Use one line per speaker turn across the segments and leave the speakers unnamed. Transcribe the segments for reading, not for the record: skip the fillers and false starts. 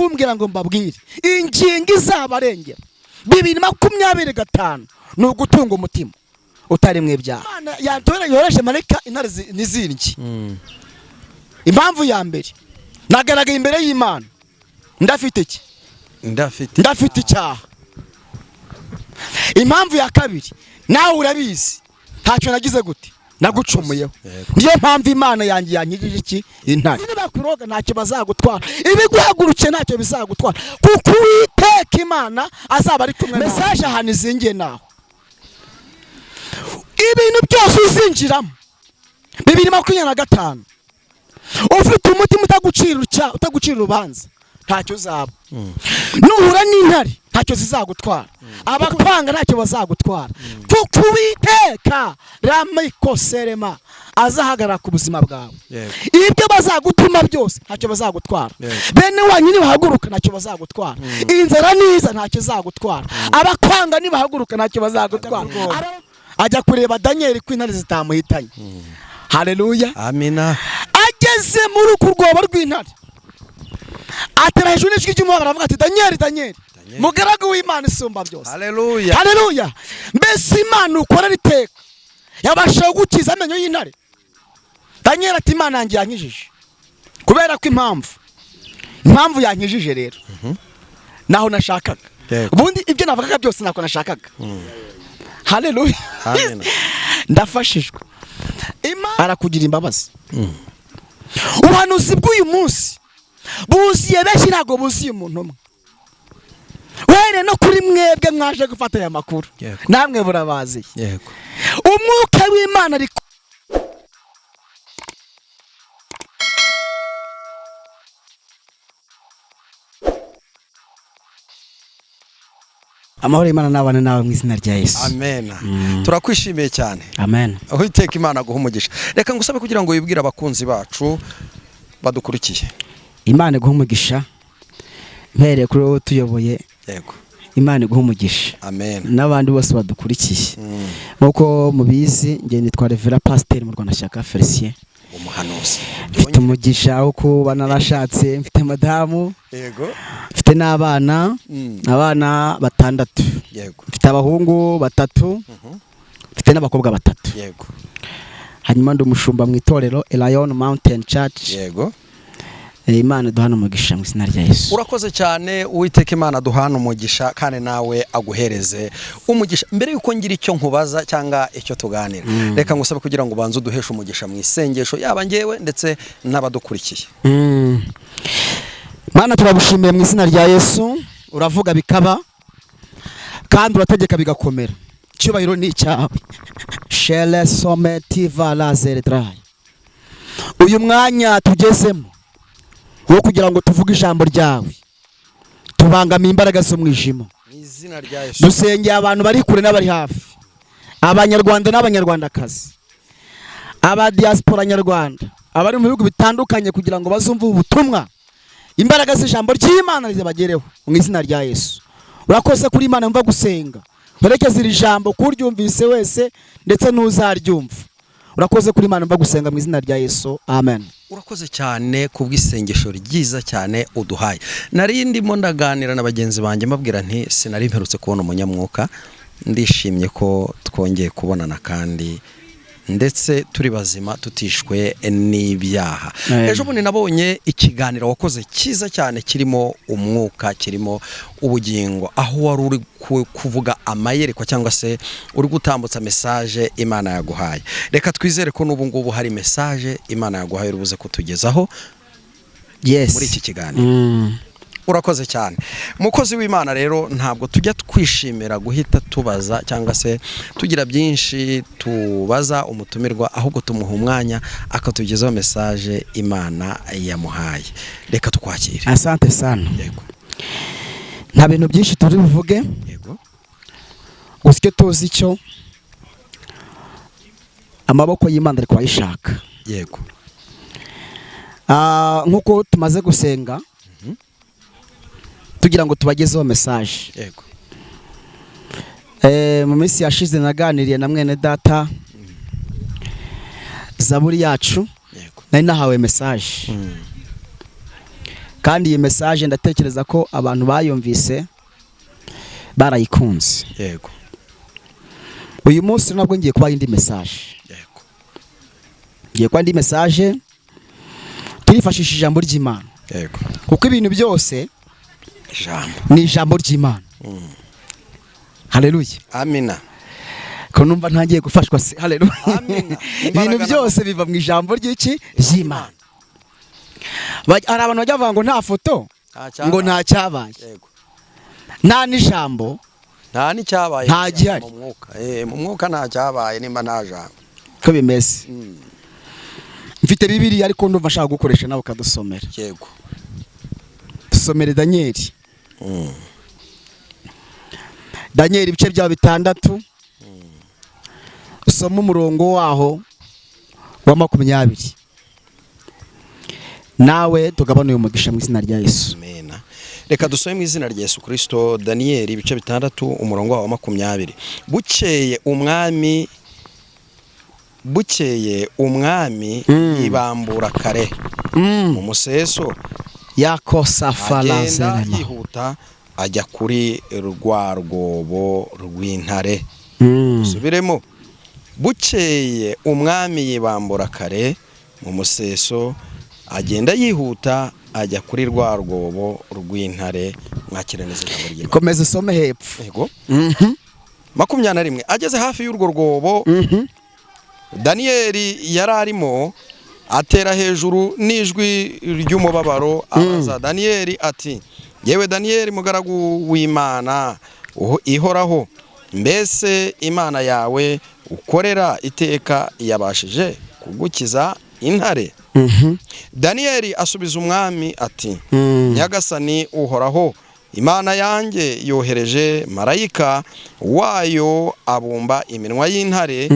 kumbwira ngo mbabwire ingingo izabarengera 2025 ni ugutunga umutima utari mwe ibyaha. Imana yoroheje marayika intare niziriki. Impamvu ya mbere nagaragaye imbere y'Imana ndafite iki? Ndafite icyaha. Impamvu ya kabiri nawe urabizi ntacyo nagize gute nagucumuyeho. Niyo mpamvu Imana yanjye yankijije iki intare. Nibakuroga ntacyo bazagutwara, ibiguhagurukiye ntacyo bizagutwara, kuko Uwiteka Imana azaba ari kumwe. Message ahantu izingiye naho ibintu byose uzinjiramo 2025 ufite umutima utagucira urubanza ntacyo uzaba. Nuhura n'intare ntacyo zizagutwara, abakwanga ntacyo bazagutwara, kuko Uwiteka ramikoserema azahagarara ku buzima bwawe. Ibyo bazagutuma byose ntacyo bazagutwara. Bene wanyu nibahaguruka ntacyo bazagutwara. Inzara niza ntacyo zagutwara. Abakwanga nibahaguruka ntacyo bazagutwara. Ajya kureba Daniel ko intare zitamuhitanye. Haleluya, amina. Ageze muri urwobo rw'intare atera hejuru n'ijwi ry'umuhanga aravuga ati Daniel mugaragu w'Imana isumba byose. Haleluya, haleluya. Mbese Imana ukora riteka yabasha gukiza amenyo y'intare. Daniel ati Imana yanjye yankijije kubera ko impamvu yankijije rero naho nashakaga. Ubundi ibyo navugaga byose nako nashakaga. Haleluya, amina. Ndafashijwe. Imana arakugira imbabazi. Ubuhanuzi bw'uyu munsi buziye benshi ntago buziye umuntu umwe. Were no kuri mwebwe mwaje gufata aya makuru namwe burabazi. Yego, umwuka w'Imana ari amahoro y'Imana n'abana nawe mu izina rya Yesu. Amen. Turakwishimiye cyane. Amen. Uwiteka Imana guha umugisha. Reka ngusabe kugira ngo wibwire abakunzi bacu badukurikiye. Imana guha umugisha. Mpere kuri wowe tuyoboye. Yego. Imana guha umugisha. Amen. N'abandi bose badukurikiye. Nkuko mubizi nge nitwa Revera Pasteur mu Rwanda Shyaka Felicien. Umuhanuzi. Mfite umugisha uko banarashatse, mfite madamu. Yego. Mfite n'abana, abana 6. Yego. Mfite abahungu 3. Mfite n'abakobwa 3. Yego. Hanyuma ndi umushumba mu itorero Lion Mountain Church. Yego. Imana duhana umugisha mu izina rya Yesu. Urakoze cyane. Uwiteka Imana duhana umugisha kandi nawe aguhereze umugisha. Mbere yuko ngira icyo nkubaza cyangwa icyo tuganira, reka ngusabe kugira ngo banze uduheshe umugisha mu isengesho yaba ngewe ndetse n'abadukurikiye. Mana turagushimiye mu izina rya Yesu. Uravuga bikaba kandi urategeka bigakomera. Cyubahiro ni cyawe. Shele sometiva lazeredrai. Uyu mwanya tugezemo wo kugira ngo tuvuge ijambo ryawe tubangamiye imbaraga zo mwijimo mu izina rya Yesu. Dusengeye abantu bari kure n'abari hafi, abanyarwanda n'abanyarwandakazi, aba diaspora nyarwanda, abari mu bihugu bitandukanye, kugira ngo bazumve ubutumwa, imbaraga z'ijambo ry'Imana rizabagereho mu izina rya Yesu. Urakoze kuri Imana mva gusenga, werekeze iri jambo kuryumvise wese ndetse n'uzaryumva. Urakoze kuri Imana mva gusenga mu izina rya Yesu. Amen. Urakoze cyane kubw'isengesho ryiza cyane uduhaye. Nari ndimo ndaganira na bagenzi banjye mbabwira nti sinari mperutse kubona umunyamwuka, ndishimye ko twongeye kubonana kandi ndetse turi bazima tutishwe n'ibyaha. Ejo bundi nabonye ikiganiro wakoze cyiza cyane kirimo umwuka, kirimo ubugingo, aho wari uri kuvuga amayereko cyangwa se uri gutambutsa message Imana yaguhaye. Reka twizere ko n'ubu ngubu hari message Imana yaguhaye urubuze kutugezaho muri iki kiganiro. Urakoze cyane mukozi w'Imana. Rero ntabwo tujya twishimira guhita tubaza cyangwa se tugira byinshi tubaza umutumirwa, ahubwo tumuha umwanya akatugezaho message Imana yamuhaye. Reka tukwakire. Asante sana. Yego. Nta bintu byinshi turi buvuge. Yego. Usike tuzi icyo amaboko y'Imana ari kwayishaka. Yego. Nkuko tumaze gusenga tugira ngo tubagezeho message. Yego. Mu minsi yashize naganiriye na mwene data Zaburi yacu. Yego. Nari nahawe message. kandi iyi message ndatekereza ko abantu bayumvise barayikunze.
Yego.
Uyu munsi nabwo ngiye kuba indi message.
Yego.
Ngiye kuba indi message turifashisha ijambo ry'Imana.
Yego.
Kuko ibintu byose
ijambo
ni ijambo ry'Imana. Haleluya.
Amina.
Ko numva ntangiye gufashwa se. Haleluya.
Amina.
Ibintu byose biva mu ijambo ry'iki ry'Imana. Ari abantu bajya bavuga ngo nta foto ngo nta cyabaye.
Yego.
Nta n'ijambo
nta n'icyabaye
nta gihari
mu mwuka. Mu mwuka nta cyabaye nimba nta jambo.
Ko bimeze. Mfite Bibiliya ariko ndumva nshaka gukoresha nawe kadusomera.
Yego.
Dusomere Danieli. Danieli ibice bya 6. Usoma umurongo waho wa 20. Nawe tugabana uyu mugisha mu izina rya Yesu.
Amen. Reka dusome mu izina rya Yesu Kristo. Danieli ibice 6 umurongo wa 20. Bukeye umwami yibambura kare mu museso
yakosa falazana
yihuta ajya kuri rwa rwobo rw'intare. Subiremo. Bukeye umwami yibambura kare mu museso agenda yihuta ajya kuri rwa rwobo rw'intare. Mwakire neza ijambo ry'Imana.
Komeza usome hepfo.
Yego. 21. Ageze hafi y'urwo rwobo Danieli yararimo atera hejuru n'ijwi ry'umubabaro abaza Danieli ati, yewe Danieli mugaragu w'Imana ihoraho, mbese Imana yawe ukorera iteka yabashije kugukiza intare? Danieli asubiza umwami ati, Nyagasani uhoraho, Imana yanjye yohereje marayika wayo abumba iminwa y'intare,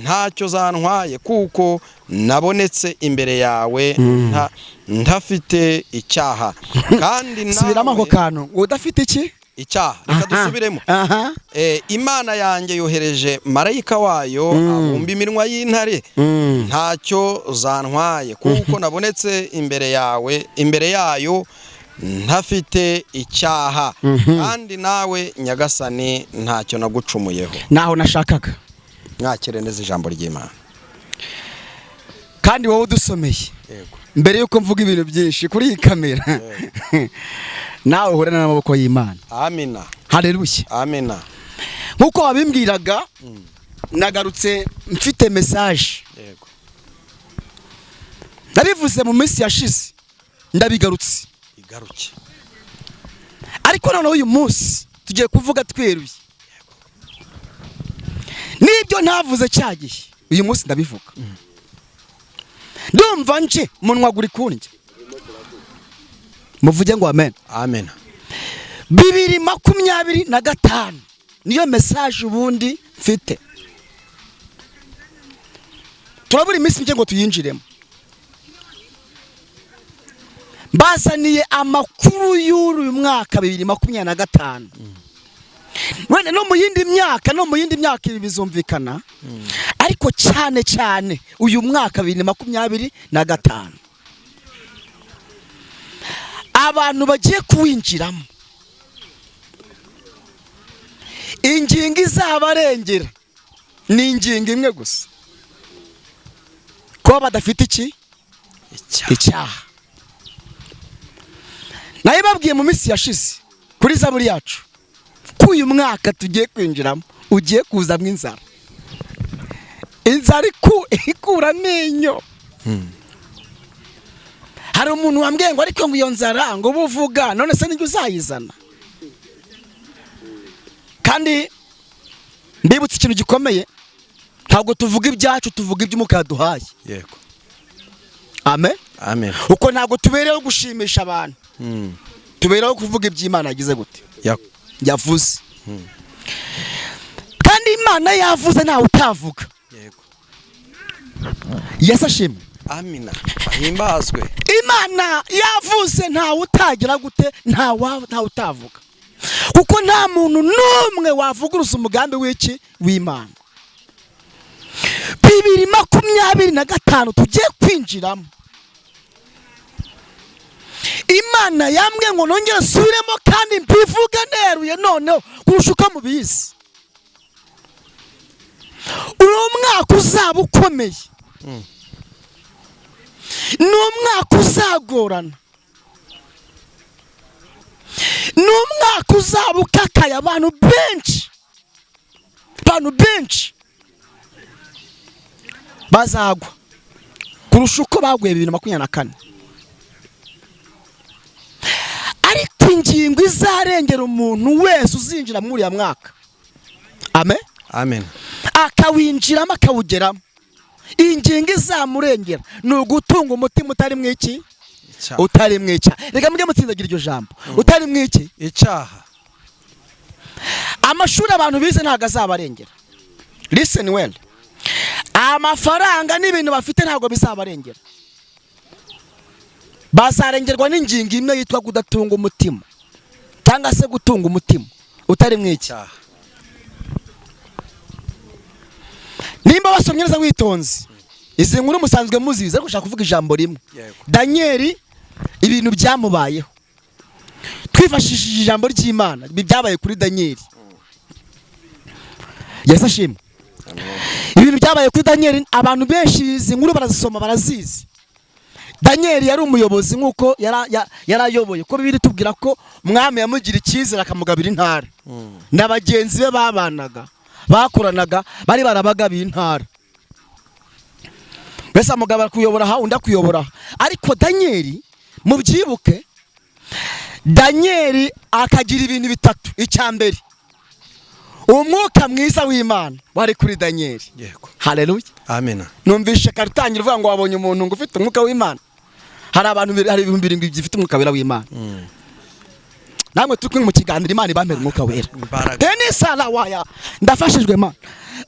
ntacyo zantwaye kuko nabonetse imbere yawe ntafite icyaha. Kandi nawe
subiramo ako kantu udafite iki
icyaha. Reka dusubiremo. Imana yanjye yohereje marayika wayo abumba iminwa y'intare, ntacyo zantwaye kuko nabonetse imbere yayo ntafite icyaha. Kandi nawe Nyagasani ntacyo nagucumuyeho.
Naho nashakaga.
Mwakire neza ijambo ry'Imana.
Kandi wowe udusomeye.
Yego.
Mbere yuko mvuga ibintu byinshi kuri iyi kamera. Nawe uhorana n'amaboko y'Imana.
Amina.
Haleluya.
Amina.
Nkuko wabimbwiraga nagarutse mfite message.
Yego.
Ndabivuze mu minsi yashize ndabigarutse.
Igaruke.
Ariko noneho uyu munsi tugiye kuvuga tweruye. Nibyo ntavuze cyagiye. Uyu munsi ndabivuga. Ndumva nje munwa guri kunje. Muvuge ngo amen.
Amen.
2025 niyo message ubundi mfite. Turabura iminsi mike ngo tuyinjiremo. Basaniye amakuru y'uyu mwaka 2025. Wenda no mu yindi myaka ibi bizumvikana. Ariko cyane uyu mwaka 2025 abantu bagiye kuwinjiramo, ingingo izabarengera ni ingingo imwe gusa, ko badafite iki icyaha. Naye babwiye mu minsi yashize kuri zaburi yacu ko uyu mwaka tugiye kwinjiramo ugiye kuzamwa inzara. Inzara ikura amenyo. Hari umuntu wambwiye ngo ariko ngo iyo nzara ngo buvuga none se nijye uzayizana. Kandi ndibutse ikintu gikomeye, ntabwo tuvuga ibyacu, tuvuga iby'Umwuka duhaye.
Yego.
Amen.
Amen.
Uko ntabwo tubereho gushimisha abantu. Tubereho kuvuga iby'Imana yagize gute yavuze. Kandi Imana yavuze ntawe utavuga.
Yego.
Yesu ashimwe.
Amina. Himbazwe.
Imana yavuze ntawe utagira gute, ntawe utavuga. Kuko nta muntu n'umwe wavuguruza umugambi w'iki w'Imana. 2025 tugiye kwinjiramo. Imana yambwiye ngo nongere nsubiremo kandi mbivuge neruye noneho kurusha uko mubizi. Uno mwaka uzaba ukomeye, n'umwaka uzagorana, n'umwaka uzaba ukakaye. Abantu benshi bazagwa kurusha uko baguye 2024. Ariko ingingo izarengera umuntu wese uzinjira muri ya mwaka, amen, akawinjiramo akawugeramo, ingingo izamurengera ni ugutunga umutima utari mwiki, utari mwica. Reka mbwe mutsindagira iryo jambo, utari mwiki,
icyaha.
Amashuri abantu bize ntago azabarengera. Listen well. Amafaranga n'ibintu bafite ntago bizabarengera. Bazarengerwa n'ingingo imwe yitwa kudatunga umutima, cyangwa se gutunga umutima utari mwiki. Nimba basomye neza witonze, izi nkuru musanzwe muziza, ariko ushaka kuvuga ijambo rimwe. Danieli ibintu byamubayeho, twifashishije ijambo ry'Imana byabaye kuri Danieli. Yesu ashimwe. Ibintu byabaye kuri Danieli, abantu benshi izi nkuru barazisoma barazizi. Danieli yari umuyobozi nkuko yarayoboye, ko Bibiliya tubwira ko umwami yamugira icyizere akamugabira intara, n'abagenzi be babanaga bakoranaga bari barabagabiye intara. Bese amugabira kuyobora ha undi akuyobora. Ariko Danieli mubyibuke, Danieli akagira ibintu bitatu. Icyambere, umwuka mwiza w'Imana wari kuri Danieli.
Yego.
Haleluya.
Amen.
Numvishe karitangira uvuga ngo wabonye umuntu ngo ufite umwuka w'Imana. Hari abantu hari 7,000 gifite umwuka wera w'Imana. Namwe turi mu kiganiro Imana ibamere umwuka wera. Deni sala waya ndafashijwe Imana.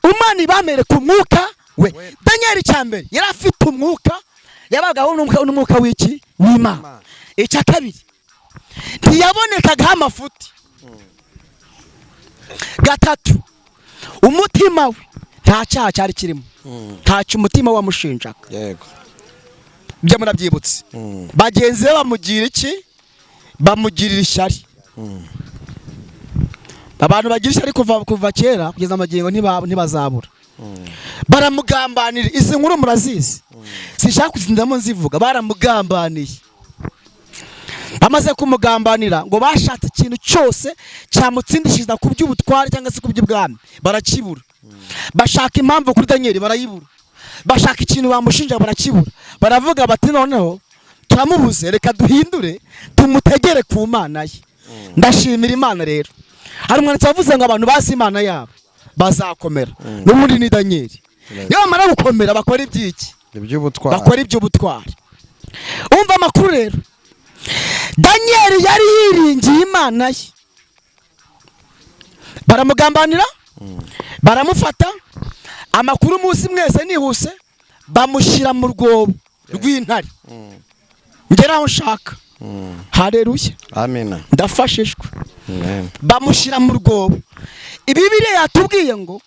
Imana ibamere ku mwuka we. Danieli cyambere yari afite umwuka, yabagaho n'umwuka w'iki w'Imana. Icya kabiri, ntiyabonekaga amafuti. Gatatu, umutima we nta cyaha cyari kirimo, ntacyo umutima wamushinjaga.
Yego.
Byo murabyibutse. Bagenzi be bamugira iki? Bamugirira ishyari. Abantu bagira ishyari kuva kera kugeza amagingo ntibazabura. Baramugambanira. Izi nkuru murazizi, sishaka kuzindamo nzivuga. Baramugambaniye, bamaze kumugambanira ngo bashatse ikintu cyose cyamutsindishiriza ku by'ubutware cyangwa se ku by'ubwami, barakibura. Bashaka impamvu kuri Danieli, barayibura. Bashaka ikintu bamushinja, barakibura. Baravuga bati noneho turamubuze, reka duhindure tumutegere ku Mana ye. Ndashimira Imana rero. Hari umwanditsi wavuze ngo abantu bazi Imana yabo bazakomera. N'ubundi ni Danieli. Niyo bamara gukomera bakora ibyiki,
iby'ubutware,
bakora iby'ubutware. Umva amakuru rero, Danieli yari yiringiye Imana ye. Baramugambanira, baramufata. Amakuru muzi mwese nihuse, bamushyira mu rwobo rw'intare. Ngeraho nshaka. Haleluya.
Amen.
Ndafashijwe.
Amen.
Bamushyira mu rwobo. Bibiliya yatubwiye ngo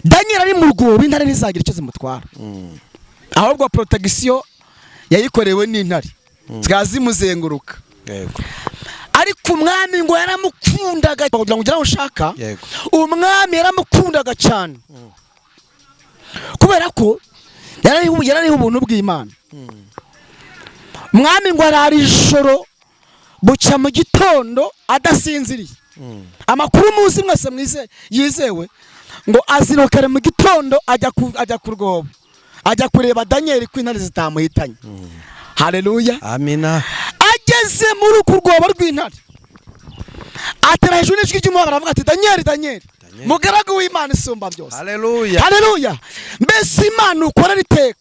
Danieli ari mu rwobo, intare ntizagira icyo zimutwara. Ahubwo protection yayikorewe n'intare, zikazimuzenguruka.
Yego.
Ariko umwami ngo yaramukundaga, kugira ngo ngeraho nshaka.
Yego.
Umwami yaramukundaga cyane, kubera ko yarariho ubuntu bw'Imana. Umwami ngo arara ijoro bucya mu gitondo adasinziriye. Amakuru muzi mwese yizewe ngo azirokare mu gitondo ajya ku rwobo, ajya kureba Danieli ko intare zitamuhitanye. Haleluya.
Amina.
Ageze muri uku rwobo rw'intare, atera hejuru n'ijwi ry'umuhanga aravuga ati Danieli, mugaragu w'Imana isumba byose.
Haleluya.
Haleluya. Mbese Imana ukora riteka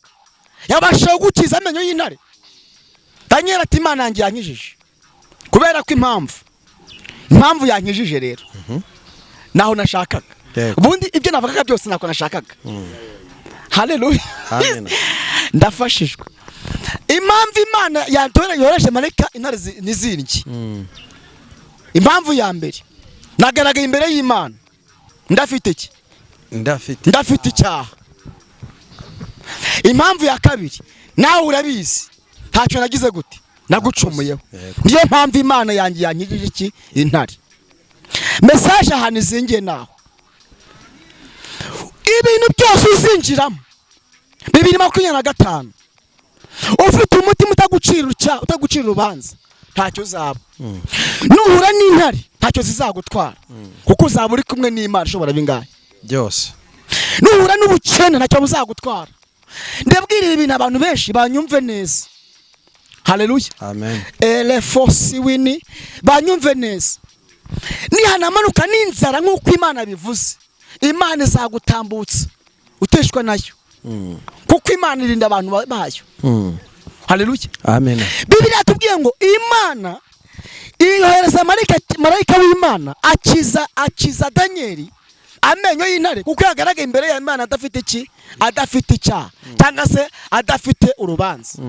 yabasha gukiza amenyo y'intare. Danieli ati Imana yanjye yankijije, kubera ko impamvu yankijije rero naho nashakaga. Ubundi ibyo navugaga byose nako nashakaga. Haleluya.
Amen.
Ndafashijwe. Impamvu Imana yohereje marayika intare nizindye. Impamvu ya mbere, nagaragaye imbere y'Imana ndafite iki? Ndafite icyaha. Impamvu ya kabiri, nawe urabizi ntacyo nagize gute, nagucumuyeho. Niyo mpamvu Imana yanjye yankijije iki intare. Message ahantu izingiye naho ibintu byose uzinjiramo 2025 ufite umutima utagucira urubanza ntacyo uzaba. Nuhura n'intare ntacyo zizagutwara kuko uzaba uri kumwe n'Imana ishobora bingahe
byose.
Nuhura n'ubukene ntacyo buzagutwara. Ndabwira ibi bintu abantu benshi banyumve neza. Haleluya.
Amen.
Ele fosi wini banyumve neza. Nihanamanuka n'inzara nk'uko Imana bivuze, Imana izagutambutsa uteshwa nayo. Kuko Imana irinda abantu bayo. Haleluya.
Amen.
Bibiliya tubwiye ngo Imana iyohereza marayika w'Imana akiza Danieli amenyo y'intare kuko yagaragaye imbere ya Imana adafite icyaha cyangwa se adafite urubanza.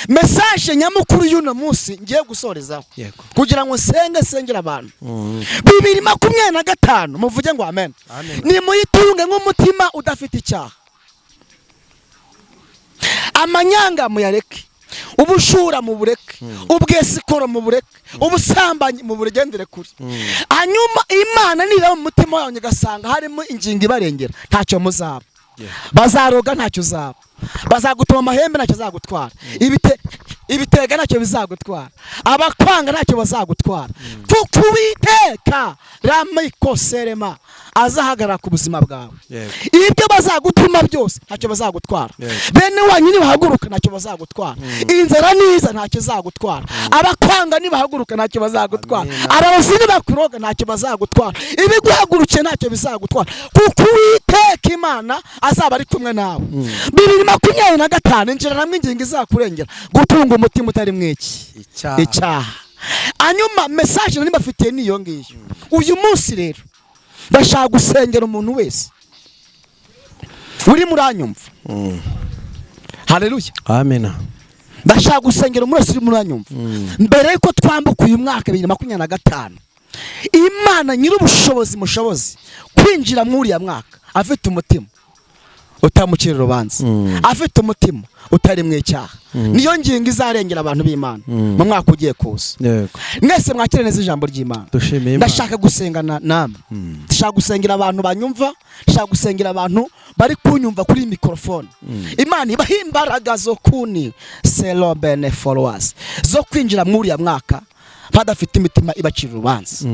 Message nyamukuru y'uno munsi ngiye gusorezaho kugira ngo sengera abantu 2025 muvuge ngo amen. Ni muyitunge nk'umutima udafite icyaha. Amanyanga muyareke, ubushura mu bureke, ubwesikoro mu bureke, ubusambanyi mu buregendere kuri. Hanyuma Imana nira mu mutima wanyu gasanga harimo ingingo ibarengera ntacyo muzaba. Bazaroga ntacyo uzaba. Bazagutoma amahembe ntacyo azagutwara. Ibitega ntacyo bizagutwara. Abakwanga ntacyo bazagutwara. Kuko Uwiteka ramikoserema azahagarara ku buzima bwawe. Ibyo bazagutuma byose ntacyo bazagutwara. Bene wanyu nibahaguruka ntacyo bazagutwara. Inzara niza ntacyo bazagutwara. Abakwanga nibahaguruka ntacyo bazagutwara. Abarozi nibakuroga ntacyo bazagutwara. Ibiguhagurukiye ntacyo bizagutwara. Kuko Uwiteka Imana azaba ari kumwe nawe. 2025 injira namwe ingingo izakurengera gutunga umutima utari mwiki icyaha. Anyuma message nari mbafitiye niyo ngiyo. Uyu munsi rero ndashaka gusengera umuntu wese uri muranyumva. Haleluya.
Amen.
Ndashaka gusengera umuntu wese uri muranyumva. Mbere yuko twambuka uyu mwaka 2025 Imana nyir'ubushobozi mushobozi kwinjira muri ya mwaka afite umutima utamucira urubanza, afite umutima utari mw'icyaha. Niyo ngingo izarengera abantu b'Imana mu mwaka ugiye kuza. Mwese mwakire neza ijambo ry'Imana. Ndashaka gusengana namwe. Ndashaka gusengera abantu banyumva, ndashaka gusengera abantu bari kunyumva kuri microphone. Imana ibaha imbaraga zo kuni selo bene followers zo kwinjira muri ya mwaka badafite imitima ibacira urubanza.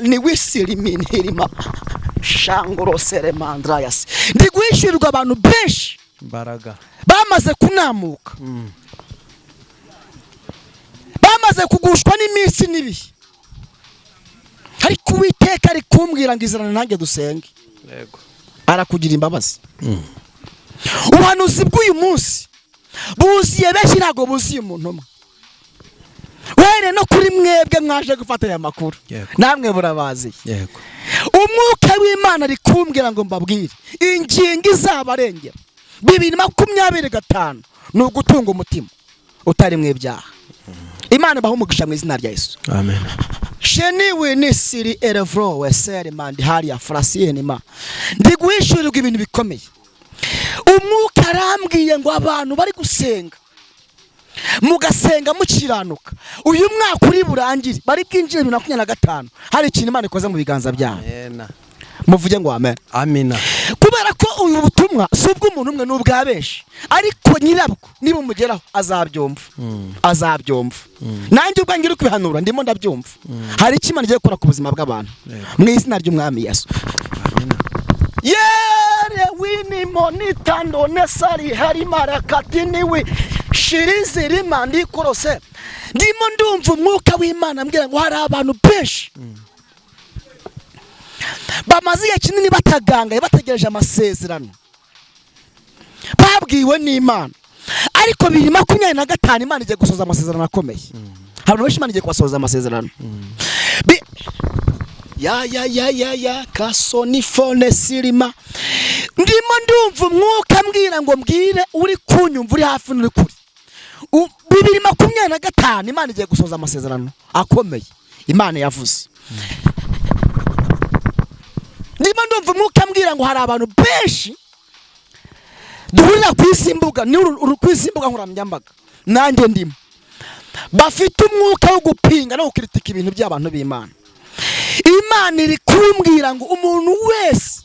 Ni wisiri minirima shangoro seremandrayas. Ndi guhishirirwa abantu benshi
imbaraga
bamaze kunamuka, bamaze kugushwa n'iminsi n'ibihe, ariko Uwiteka ari kumbwira ngo izirana nanjye dusenge. Arakugira imbabazi. Ubuhanuzi bw'uyu munsi buziye benshi ntago buziye umuntu umwe. Were no kuri mwebwe mwaje gufata aya makuru namwe burabazi. Umwuka w'Imana ari kumbwira ngo mbabwire ingingo izabarengera 2025 ni ugutunga umutima utari mw'ibyaha. Imana baho umugisha mu izina rya Yesu.
Amen.
Sheniwe nisiri erevro wesere mandi hari ya frasienima. Ndi guhishurirwa ibintu bikomeye. Umwuka arambwiye ngo abantu bari gusenga mugasenga mukiranuka uyu mwaka uri burangire bari bwinjire 2025 hari ikintu Imana ikoze mu biganza byawe. Muvuge ngo amen.
Amina.
Kubera ko uyu butumwa subwo umuntu umwe n'ubwa benshi, ariko nyirabwo niba umugeraho azabyumva. Azabyumva. Nanjye ubwangira ukubihanura ndimo ndabyumva. Hari iki Imana igiye gukora ku buzima bw'abantu mu izina ry'Umwami Yesu.
Amina.
Yere wini monitando nesari hari marakati niwe shirize rimandi kurose. Ndimo ndumva umwuka w'Imana ambwira ngo hari abantu benshi bamaze igihe kinini batagangaye bategereje amasezerano babwiwe n'Imana, ariko 2025 Imana igiye gusoza amasezerano akomeye. Abantu benshi Imana igiye kubasoza amasezerano. Ya kasoni fone sirima. Ndimo ndumva umwuka ambwira ngo mbwire uri kunyumva uri hafi n'uri kuri 2025 Imana igiye gusoza amasezerano akomeye Imana yavuze. Ndimo ndumva umwuka ambwira ngo hari abantu benshi duhurira ku isimbuga ni uri ku isimbuga nkuramyambaga nanjye ndimo bafite umwuka wo gupinga no gukritika ibintu by'abantu b'Imana. Imana iri kumbwira ngo umuntu wese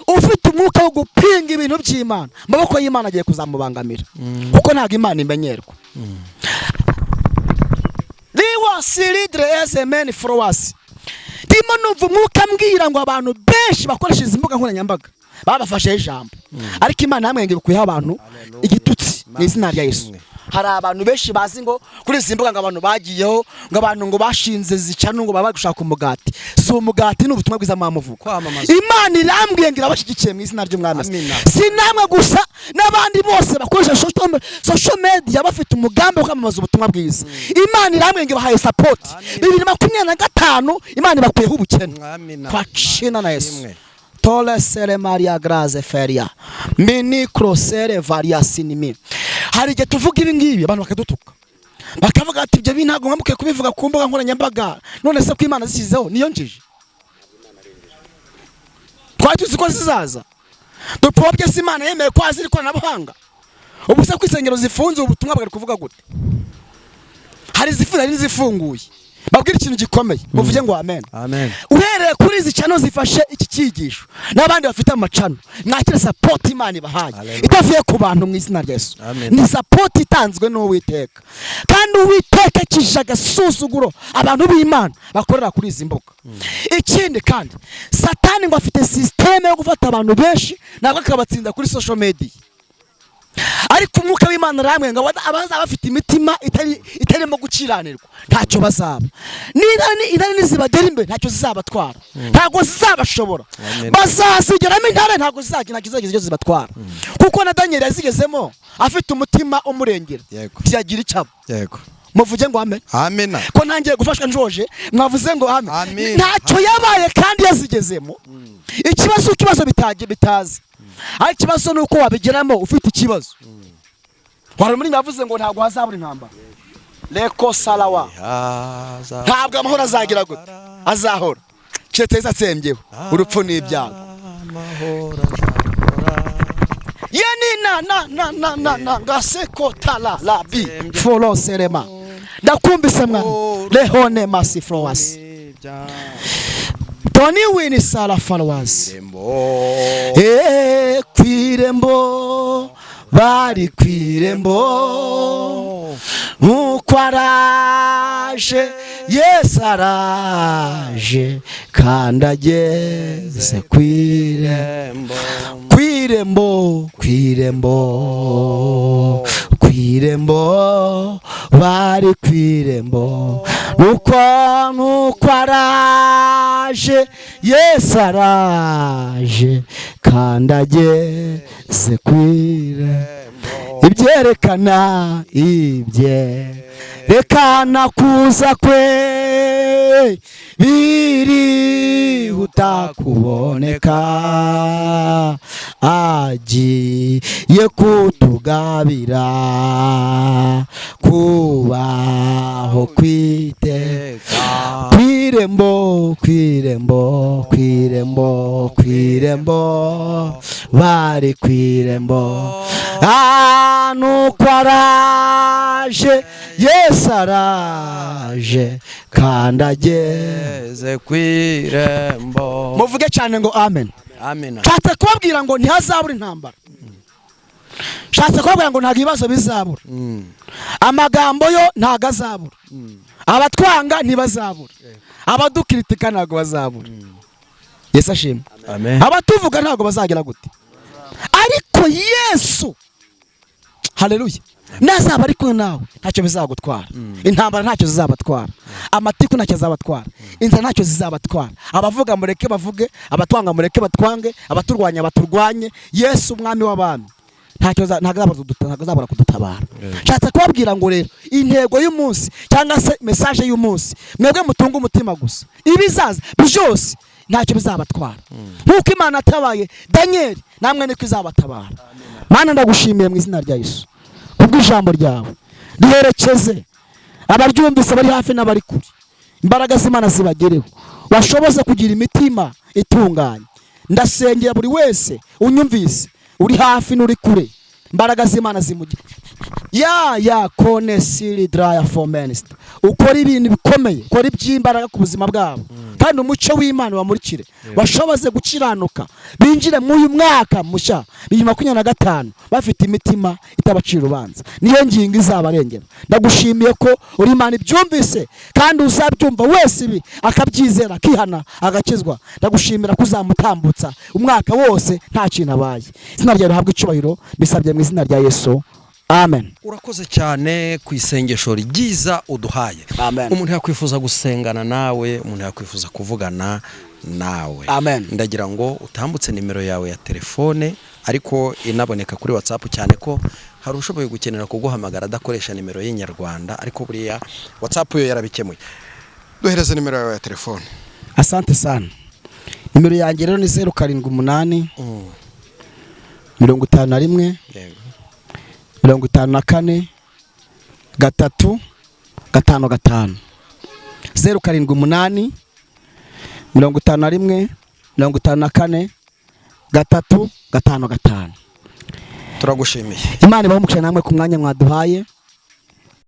ufite umwuka wo gupinga ibintu by'Imana, amaboko y'Imana agiye kuzamubangamira kuko ntabwo Imana imenyerwa. Ndimo numva umwuka mbwira ngo abantu benshi bakoresha izi mbuga nkoranyambaga babafashe ijambo, ariko Imana yamwe ngo ikuyeho abantu igitutsi mu izina rya Yesu. Hari abantu benshi bazi ngo kuri izi mbuga ngo abantu bagiyeho ngo abantu ngo bashinze zicano ngo baba gushaka umugati. Si umugati ni ubutumwa bwiza mwamuvuga. Imana irambwiye ngo irabashyigikiye mu izina ry'Umwami. Si namwe gusa n'abandi bose bakoresha social media bafite umugambi wo kwamamaza ubutumwa bwiza. Imana irambwiye ngo bahaye support. 2025 Imana ibakuyeho ubukene. Kwa China na Yesu. Tole sere Maria Graze Feria. Mini crosere varia sinimi. Hari igihe tuvuga ibi ngibi abantu bakadutuka. Bakavuga ati ibyo bintago nkamuke kubivuga ku mbuga nkoranyambaga. None se ko Imana zisizeho niyo njije. Twari tuzi ko zizaza. Dupfobye se Imana yemeye ko aziri ko nabuhanga. Ubu se kwisengero zifunze ubutumwa bwari kuvuga gute? Hari zifunze hari zifunguye. Babwira ikintu gikomeye muvuge ngo amen.
Amen.
Uhereye kuri izi channel zifashe iki cyigisho n'abandi bafite amacano mwakire support Imana ibahaye itavuye ku bantu mu izina rya Yesu. Ni support itanzwe n'Uwiteka, kandi Uwiteka kije agasuzuguro abantu b'Imana bakorera kuri izi mbuga. Ikindi kandi Satani ngo afite system yo gufata abantu benshi nabwo akabatsinda kuri social media, ariko umwuka w'Imana ramwe ngo abaza bafite imitima itarimo gukiranirwa ntacyo bazaba. Irani nizibagera imbere ntacyo zizabatwara, ntago zizabashobora. Bazasigeramo intare ntago zizagira icyo zibatwara, kuko na Daniel yazigezemo afite umutima umurengera byagira icyabo. Yego muvuge ngo amen. Amen. Ko nangiye gufashwa njoje mwavuze ngo amen. Ntacyo yabaye kandi yazigezemo. Ikibazo bitazi. Ari kibazo nuko wabigeramo ufite ikibazo. Wari muri navuze ngo ntago hazabura intambara. Leko salawa. Ntabwo amahoro azagira gute? Azahora. Cyeteza tsembyeho. Urupfu n'ibyago. Yeni na ngaseko tala la bi folo serema. Ndakumbise mwana. Lehone masi flowers. Tony wini sala followers. Kwirembo bari kwirembo ukwaraje Yesu araje kandageze kwirembo bari kwirembo nukwaraje Yesu araje kandageze kwirembo. Ibyerekana rekana kuza kwe biri utakuboneka agiye kutugabira kubaho kwiteka. Kwirembo bari kwirembo nukwaraje Yesu araje kandageze kwirembo. Muvuge cyane ngo amen. Amen. Nshatse kubabwira ngo ntihazabura intambara. Nshatse kubabwira ngo nta bibazo bizabura. Amagambo yo ntago azabura. Abatwanga ntibazabura. Abadukritika ntago bazabura. Yesu ashimwe. Amen. Abatuvuga ntago bazagira gute? Ariko Yesu, haleluya, nazaba ari kumwe nawe ntacyo bizagutwara. Intambara ntacyo zizabatwara. Amatiku ntacyo azabatwara. Inzara ntacyo zizabatwara. Abavuga mureke bavuge, abatwanga mureke batwange, abaturwanya baturwanye. Yesu umwami w'abami ntacyo azabura kudutabara. Nshatse kubabwira ngo rero intego y'umunsi cyangwa se message y'umunsi, mwebwe mutunga umutima gusa, ibizaza byose ntacyo bizabatwara. Nkuko Imana atabaye Daniel namwe niko izabatabara. Mana ndagushimiye mu izina rya Yesu kubw'ijambo ryawe. Riherekeze abaryumvise bari hafi n'abari kure. Imbaraga z'Imana zibagereho, bashoboze kugira imitima itunganye. Ndasengera buri wese unyumvise, uri hafi n'uri kure, imbaraga z'Imana zimugira ya kone siri draya for minister. Ukora ibintu bikomeye, ukora iby'imbaraga ku buzima bwabo, kandi umucyo w'Imana wamurikire, bashoboze gukiranuka, binjire mu uyu mwaka mushya 2025 bafite imitima itabacira urubanza. Niyo ngingo izabarengera. Ndagushimiye ko uri Imana ibyumvise, kandi uzabyumva wese ibi akabyizera, akihana, agakizwa. Ndagushimira ko uzamutambutsa umwaka wose nta kintu abaye. Izina ryawe rihabwe icyubahiro, bisabye mu izina rya Yesu. Amen.
Urakoze cyane ku isengesho ryiza uduhaye.
Amen.
Umuntu yakwifuza gusengana nawe, umuntu yakwifuza kuvugana nawe.
Amen.
Ndagira ngo utambutse nimero yawe ya telefone, ariko inaboneka kuri WhatsApp, cyane ko hari ushoboye gukenera kuguhamagara adakoresha nimero y'inyarwanda, ariko buriya WhatsApp yo yarabikemuye. Duhereze nimero yawe ya telefone.
Asante sana. Nimero yanjye rero ni 078 51 54 3 5 078 51 54 3 5.
Turagushimiye.
Imana ibahe umugisha namwe ku mwanya mwaduhaye.